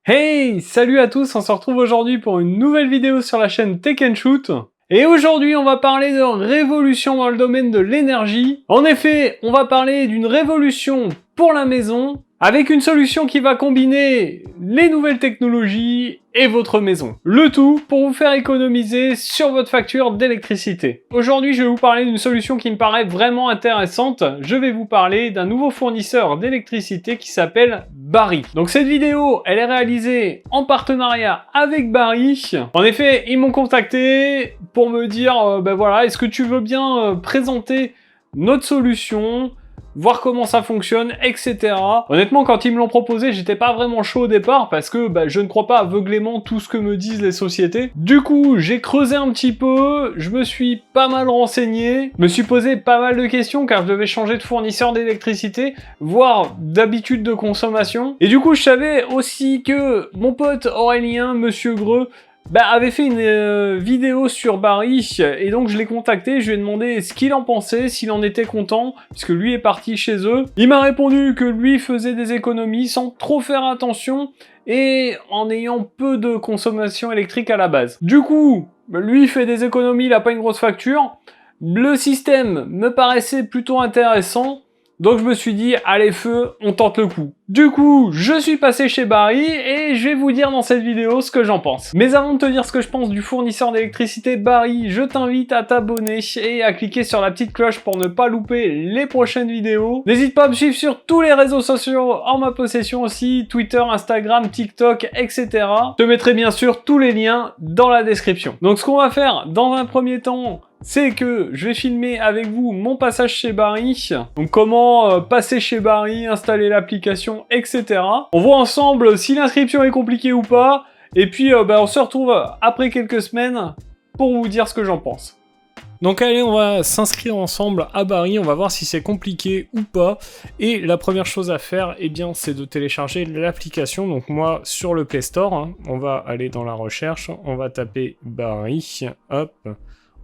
Hey, salut à tous, on se retrouve aujourd'hui pour une nouvelle vidéo sur la chaîne Tech & Shoot. Et aujourd'hui, on va parler de révolution dans le domaine de l'énergie. En effet, on va parler d'une révolution pour la maison, avec une solution qui va combiner les nouvelles technologies et votre maison. Le tout pour vous faire économiser sur votre facture d'électricité. Aujourd'hui, je vais vous parler d'une solution qui me paraît vraiment intéressante. Je vais vous parler d'un nouveau fournisseur d'électricité qui s'appelle Barry. Donc cette vidéo, elle est réalisée en partenariat avec Barry. En effet, ils m'ont contacté pour me dire, ben voilà, est-ce que tu veux bien présenter notre solution, voir comment ça fonctionne, etc. Honnêtement, quand ils me l'ont proposé, j'étais pas vraiment chaud au départ parce que je ne crois pas aveuglément tout ce que me disent les sociétés. Du coup, j'ai creusé un petit peu, je me suis pas mal renseigné, me suis posé pas mal de questions car je devais changer de fournisseur d'électricité, voire d'habitude de consommation. Et du coup, je savais aussi que mon pote Aurélien, Monsieur Greux, avait fait une vidéo sur Barry, et donc je l'ai contacté, je lui ai demandé ce qu'il en pensait, s'il en était content, puisque lui est parti chez eux. Il m'a répondu que lui faisait des économies sans trop faire attention, et en ayant peu de consommation électrique à la base. Du coup, lui fait des économies, il a pas une grosse facture, le système me paraissait plutôt intéressant, donc je me suis dit, allez feu, on tente le coup. Du coup, je suis passé chez Barry et je vais vous dire dans cette vidéo ce que j'en pense. Mais avant de te dire ce que je pense du fournisseur d'électricité Barry, je t'invite à t'abonner et à cliquer sur la petite cloche pour ne pas louper les prochaines vidéos. N'hésite pas à me suivre sur tous les réseaux sociaux en ma possession aussi, Twitter, Instagram, TikTok, etc. Je te mettrai bien sûr tous les liens dans la description. Donc ce qu'on va faire dans un premier temps, c'est que je vais filmer avec vous mon passage chez Barry, donc comment passer chez Barry, installer l'application, etc. On voit ensemble si l'inscription est compliquée ou pas, et puis on se retrouve après quelques semaines pour vous dire ce que j'en pense. Donc allez, on va s'inscrire ensemble à Barry, on va voir si c'est compliqué ou pas, et la première chose à faire, c'est de télécharger l'application. Donc moi, sur le Play Store, on va aller dans la recherche, on va taper Barry, hop,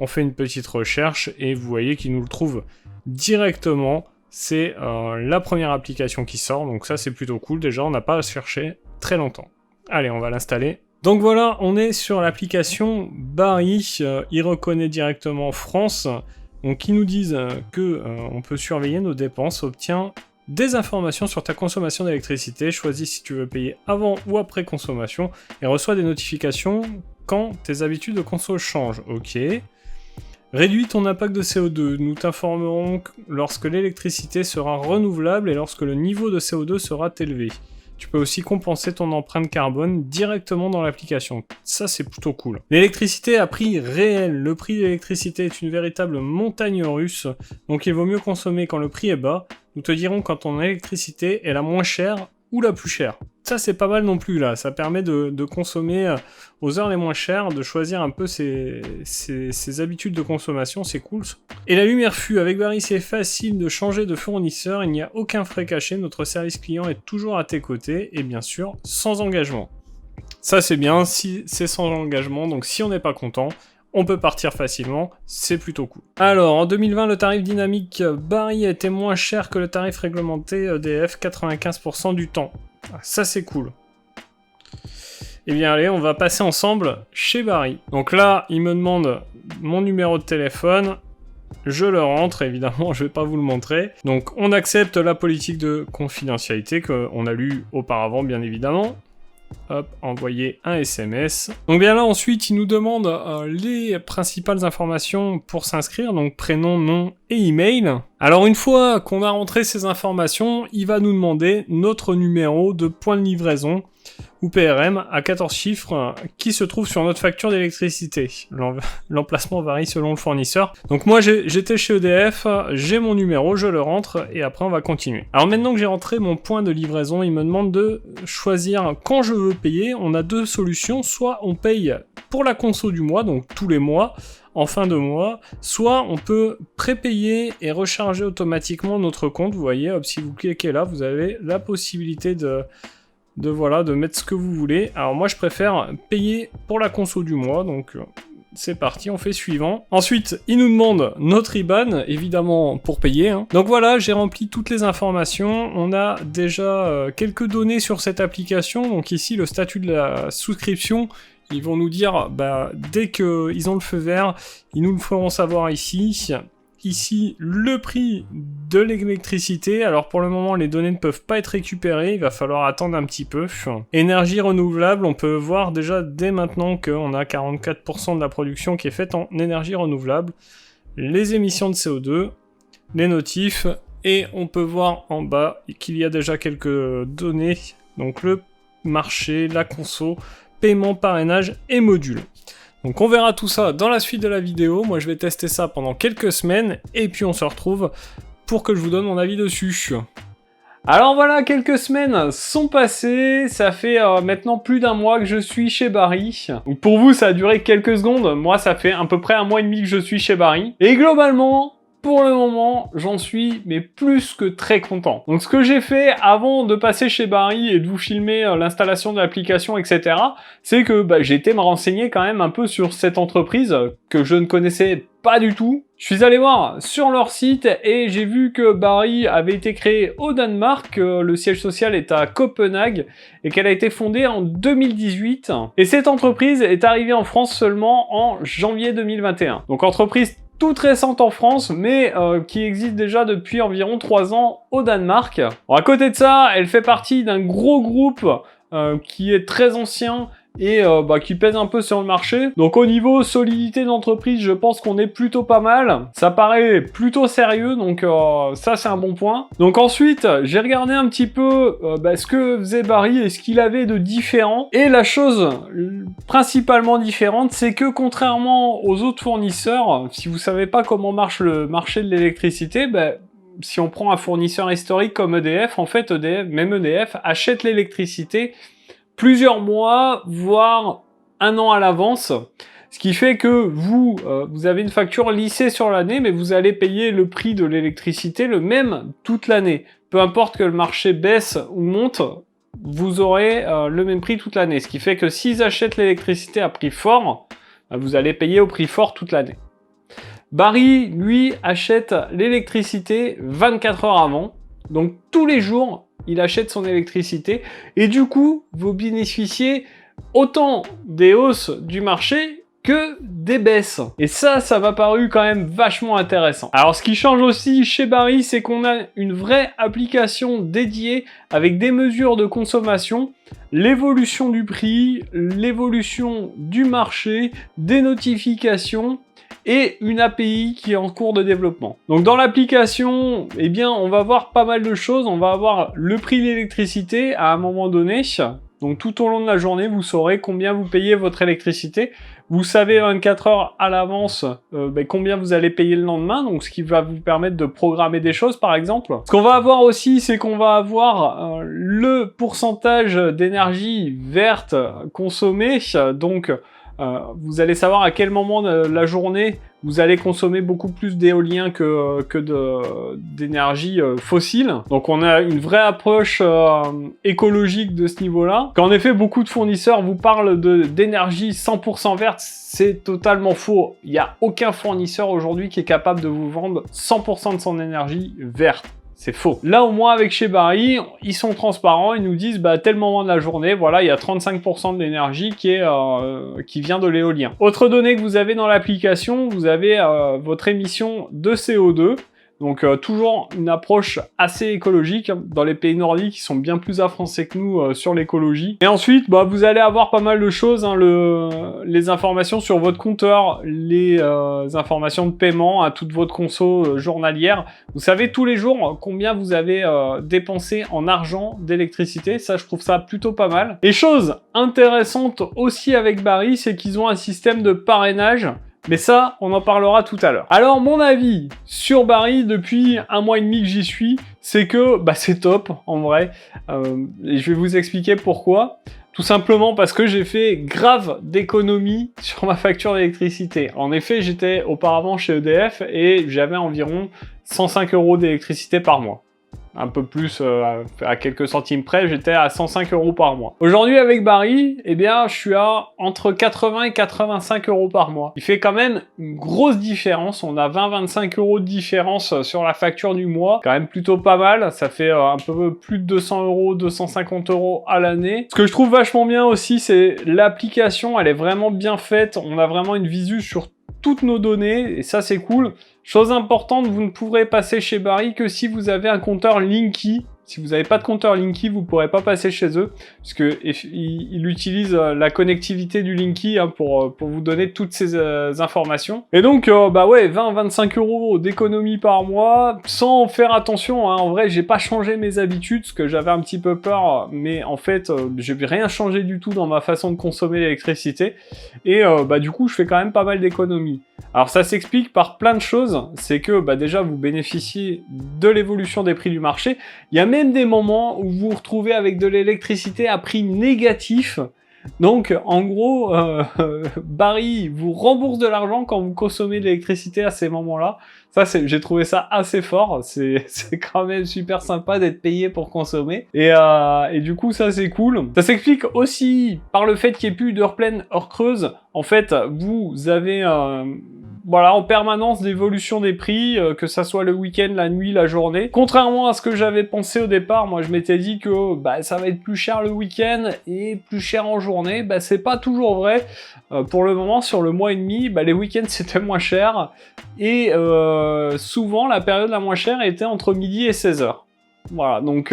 on fait une petite recherche et vous voyez qu'il nous le trouve directement. C'est la première application qui sort, donc ça c'est plutôt cool. Déjà, on n'a pas à se chercher très longtemps. Allez, on va l'installer. Donc voilà, on est sur l'application Barry. Il reconnaît directement France. Donc ils nous disent que on peut surveiller nos dépenses, obtient des informations sur ta consommation d'électricité, choisis si tu veux payer avant ou après consommation et reçois des notifications quand tes habitudes de conso changent. Ok. Réduis ton impact de CO2. Nous t'informerons lorsque l'électricité sera renouvelable et lorsque le niveau de CO2 sera élevé. Tu peux aussi compenser ton empreinte carbone directement dans l'application. Ça, c'est plutôt cool. L'électricité à prix réel. Le prix de l'électricité est une véritable montagne russe, donc il vaut mieux consommer quand le prix est bas. Nous te dirons quand ton électricité est la moins chère ou la plus chère. Ça, c'est pas mal non plus, là. Ça permet de consommer aux heures les moins chères, de choisir un peu ses habitudes de consommation, c'est cool. Et la lumière fut. Avec Barry, c'est facile de changer de fournisseur, il n'y a aucun frais caché, notre service client est toujours à tes côtés, et bien sûr, sans engagement. Ça, c'est bien, si c'est sans engagement, donc si on n'est pas content, on peut partir facilement, c'est plutôt cool. Alors, en 2020, le tarif dynamique Barry était moins cher que le tarif réglementé EDF 95% du temps. Ça, c'est cool. Eh bien, allez, on va passer ensemble chez Barry. Donc là, il me demande mon numéro de téléphone. Je le rentre, évidemment, je vais pas vous le montrer. Donc, on accepte la politique de confidentialité qu'on a lu auparavant, bien évidemment. Hop, envoyer un SMS. Donc bien là, ensuite, il nous demande les principales informations pour s'inscrire, donc prénom, nom et email. Alors une fois qu'on a rentré ces informations, il va nous demander notre numéro de point de livraison, ou PRM, à 14 chiffres, qui se trouve sur notre facture d'électricité. L'emplacement varie selon le fournisseur. Donc moi, j'étais chez EDF, j'ai mon numéro, je le rentre, et après on va continuer. Alors maintenant que j'ai rentré mon point de livraison, il me demande de choisir quand je veux payer. On a deux solutions, soit on paye pour la conso du mois, donc tous les mois, en fin de mois, soit on peut prépayer et recharger automatiquement notre compte. Vous voyez, hop, si vous cliquez là, vous avez la possibilité de mettre ce que vous voulez. Alors moi je préfère payer pour la conso du mois, donc c'est parti, on fait suivant. Ensuite, il nous demande notre IBAN, évidemment pour payer. Hein. Donc voilà, j'ai rempli toutes les informations. On a déjà quelques données sur cette application. Donc ici, le statut de la souscription, ils vont nous dire, dès qu'ils ont le feu vert, ils nous le feront savoir ici. Ici, le prix de l'électricité. Alors pour le moment, les données ne peuvent pas être récupérées. Il va falloir attendre un petit peu. Énergie renouvelable, on peut voir déjà dès maintenant qu'on a 44% de la production qui est faite en énergie renouvelable. Les émissions de CO2, les notifs. Et on peut voir en bas qu'il y a déjà quelques données. Donc le marché, la conso, paiement, parrainage et module. Donc on verra tout ça dans la suite de la vidéo. Moi je vais tester ça pendant quelques semaines et puis on se retrouve pour que je vous donne mon avis dessus. Alors voilà, quelques semaines sont passées, ça fait maintenant plus d'un mois que je suis chez Barry. Donc pour vous ça a duré quelques secondes, moi ça fait à peu près un mois et demi que je suis chez Barry. Et globalement, pour le moment, j'en suis mais plus que très content. Donc ce que j'ai fait avant de passer chez Barry et de vous filmer l'installation de l'application, etc., c'est que j'ai été me renseigner quand même un peu sur cette entreprise que je ne connaissais pas du tout. Je suis allé voir sur leur site et j'ai vu que Barry avait été créé au Danemark, le siège social est à Copenhague et qu'elle a été fondée en 2018. Et cette entreprise est arrivée en France seulement en janvier 2021. Donc entreprise toute récente en France, mais qui existe déjà depuis environ 3 ans au Danemark. Bon, à côté de ça, elle fait partie d'un gros groupe qui est très ancien et qui pèse un peu sur le marché. Donc au niveau solidité d'entreprise, je pense qu'on est plutôt pas mal. Ça paraît plutôt sérieux, donc ça c'est un bon point. Donc ensuite, j'ai regardé un petit peu ce que faisait Barry et ce qu'il avait de différent. Et la chose principalement différente, c'est que contrairement aux autres fournisseurs, si vous savez pas comment marche le marché de l'électricité, si on prend un fournisseur historique comme EDF, en fait même EDF achète l'électricité plusieurs mois, voire un an à l'avance. Ce qui fait que vous avez une facture lissée sur l'année, mais vous allez payer le prix de l'électricité le même toute l'année. Peu importe que le marché baisse ou monte, vous aurez le même prix toute l'année. Ce qui fait que s'ils achètent l'électricité à prix fort, vous allez payer au prix fort toute l'année. Barry, lui, achète l'électricité 24 heures avant. Donc tous les jours, il achète son électricité. Et du coup, vous bénéficiez autant des hausses du marché que des baisses. Et ça m'a paru quand même vachement intéressant. Alors ce qui change aussi chez Barry, c'est qu'on a une vraie application dédiée avec des mesures de consommation, l'évolution du prix, l'évolution du marché, des notifications et une API qui est en cours de développement. Donc dans l'application, on va voir pas mal de choses. On va avoir le prix de l'électricité à un moment donné. Donc tout au long de la journée, vous saurez combien vous payez votre électricité. Vous savez 24 heures à l'avance combien vous allez payer le lendemain, donc ce qui va vous permettre de programmer des choses par exemple. Ce qu'on va avoir aussi, c'est qu'on va avoir le pourcentage d'énergie verte consommée, donc vous allez savoir à quel moment de la journée vous allez consommer beaucoup plus d'éolien que d'énergie fossile. Donc on a une vraie approche écologique de ce niveau-là. Qu'en effet, beaucoup de fournisseurs vous parlent d'énergie 100% verte, c'est totalement faux. Il n'y a aucun fournisseur aujourd'hui qui est capable de vous vendre 100% de son énergie verte. C'est faux. Là, au moins, avec chez Barry, ils sont transparents, ils nous disent, à tel moment de la journée, voilà, il y a 35% de l'énergie qui vient de l'éolien. Autre donnée que vous avez dans l'application, vous avez votre émission de CO2. Donc toujours une approche assez écologique. Dans les pays nordiques, ils sont bien plus avancés que nous sur l'écologie. Et ensuite, vous allez avoir pas mal de choses, les informations sur votre compteur, les informations de paiement à toute votre conso journalière. Vous savez tous les jours combien vous avez dépensé en argent d'électricité. Ça, je trouve ça plutôt pas mal. Et chose intéressante aussi avec Barry, c'est qu'ils ont un système de parrainage. Mais ça, on en parlera tout à l'heure. Alors, mon avis sur Barry depuis un mois et demi que j'y suis, c'est que c'est top, en vrai. Et je vais vous expliquer pourquoi. Tout simplement parce que j'ai fait grave d'économies sur ma facture d'électricité. En effet, j'étais auparavant chez EDF et j'avais environ 105 € d'électricité par mois. un peu plus à quelques centimes près, j'étais à 105 € par mois. Aujourd'hui avec Barry, eh bien je suis à entre 80 et 85 € par mois. Il fait quand même une grosse différence, on a 20-25 € de différence sur la facture du mois, quand même plutôt pas mal, ça fait un peu plus de 200 €, 250 € à l'année. Ce que je trouve vachement bien aussi, c'est l'application, elle est vraiment bien faite, on a vraiment une visu sur toutes nos données, et ça c'est cool. Chose importante, vous ne pourrez passer chez Barry que si vous avez un compteur Linky. Si vous n'avez pas de compteur Linky, vous ne pourrez pas passer chez eux, puisque il utilise la connectivité du Linky hein, pour vous donner toutes ces informations. Et donc, bah ouais, 20-25 € d'économie par mois, sans faire attention, hein, en vrai, j'ai pas changé mes habitudes, parce que j'avais un petit peu peur, mais en fait, j'ai rien changé du tout dans ma façon de consommer l'électricité, et bah du coup, je fais quand même pas mal d'économies. Alors ça s'explique par plein de choses, c'est que bah, déjà vous bénéficiez de l'évolution des prix du marché, il y a même des moments où vous vous retrouvez avec de l'électricité à prix négatif, donc en gros Barry vous rembourse de l'argent quand vous consommez de l'électricité à ces moments-là. Ça, j'ai trouvé ça assez fort, c'est quand même super sympa d'être payé pour consommer, et du coup ça c'est cool. Ça s'explique aussi par le fait qu'il n'y ait plus d'heures pleines, heures creuses. En fait, vous avez voilà, en permanence d'évolution des prix, que ça soit le week-end, la nuit, la journée. Contrairement à ce que j'avais pensé au départ, moi je m'étais dit que bah, ça va être plus cher le week-end et plus cher en journée. Bah, c'est pas toujours vrai. Pour le moment, sur le mois et demi, bah, les week-ends c'était moins cher. Et souvent, la période la moins chère était entre midi et 16h. Voilà, donc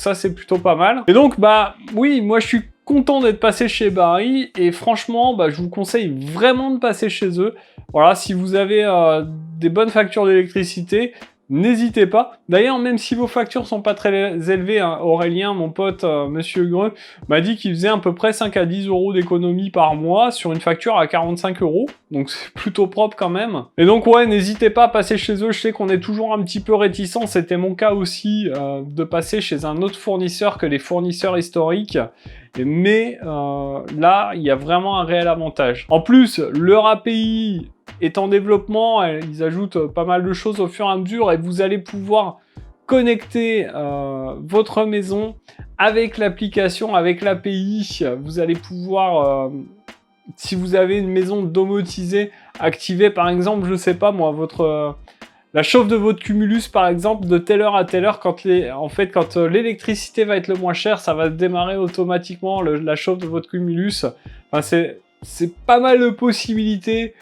ça c'est plutôt pas mal. Et donc, bah oui, moi je suis content d'être passé chez Barry, et franchement, bah, je vous conseille vraiment de passer chez eux. Voilà, si vous avez des bonnes factures d'électricité, n'hésitez pas. D'ailleurs, même si vos factures sont pas très élevées, hein, Aurélien, mon pote, Monsieur Greux, m'a dit qu'il faisait à peu près 5 à 10 € d'économie par mois sur une facture à 45 €. Donc c'est plutôt propre quand même. Et donc ouais, n'hésitez pas à passer chez eux. Je sais qu'on est toujours un petit peu réticent. C'était mon cas aussi de passer chez un autre fournisseur que les fournisseurs historiques. Mais là, il y a vraiment un réel avantage. En plus, leur API est en développement, ils ajoutent pas mal de choses au fur et à mesure, et vous allez pouvoir connecter votre maison avec l'application, avec l'API. Vous allez pouvoir, si vous avez une maison domotisée, activer par exemple, je sais pas moi, la chauffe de votre cumulus par exemple de telle heure à telle heure, quand l'électricité va être le moins cher, ça va démarrer automatiquement la chauffe de votre cumulus. Enfin, c'est pas mal de possibilités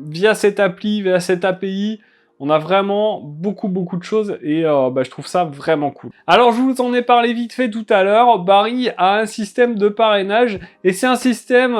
via cette appli, via cette API. On a vraiment beaucoup de choses, et bah, je trouve ça vraiment cool. Alors je vous en ai parlé vite fait tout à l'heure, Barry a un système de parrainage, et c'est un système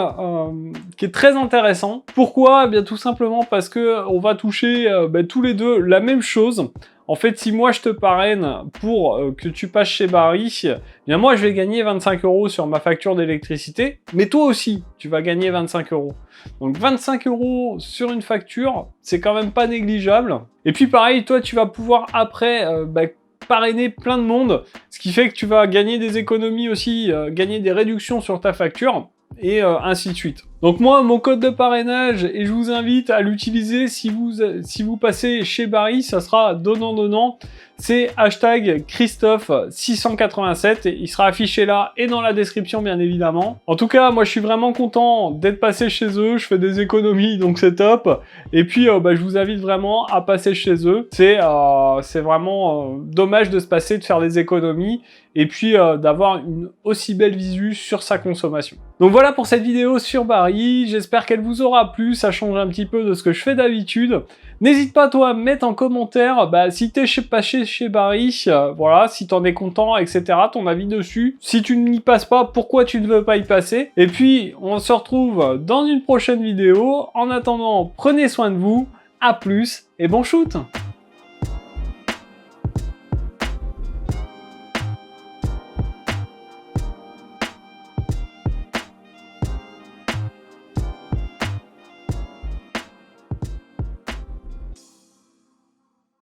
qui est très intéressant. Pourquoi? Eh bien tout simplement parce que on va toucher bah, tous les deux la même chose. En fait, si moi je te parraine pour que tu passes chez Barry, eh bien moi je vais gagner 25 € sur ma facture d'électricité, mais toi aussi tu vas gagner 25 €. Donc 25 € sur une facture, c'est quand même pas négligeable. Et puis pareil, toi tu vas pouvoir après bah, parrainer plein de monde, ce qui fait que tu vas gagner des économies aussi, gagner des réductions sur ta facture, et ainsi de suite. Donc moi, mon code de parrainage, et je vous invite à l'utiliser si vous passez chez Barry, ça sera donnant, c'est #Christophe687, et il sera affiché là et dans la description bien évidemment. En tout cas, moi je suis vraiment content d'être passé chez eux, je fais des économies donc c'est top, et puis bah, je vous invite vraiment à passer chez eux. C'est vraiment dommage de se passer de faire des économies, et puis d'avoir une aussi belle visu sur sa consommation. Donc voilà pour cette vidéo sur Barry, j'espère qu'elle vous aura plu, ça change un petit peu de ce que je fais d'habitude. N'hésite pas toi à me mettre en commentaire bah, si t'es passé chez Barry, voilà, si t'en es content, etc., ton avis dessus. Si tu n'y passes pas, pourquoi tu ne veux pas y passer? Et puis, on se retrouve dans une prochaine vidéo. En attendant, prenez soin de vous, à plus et bon shoot!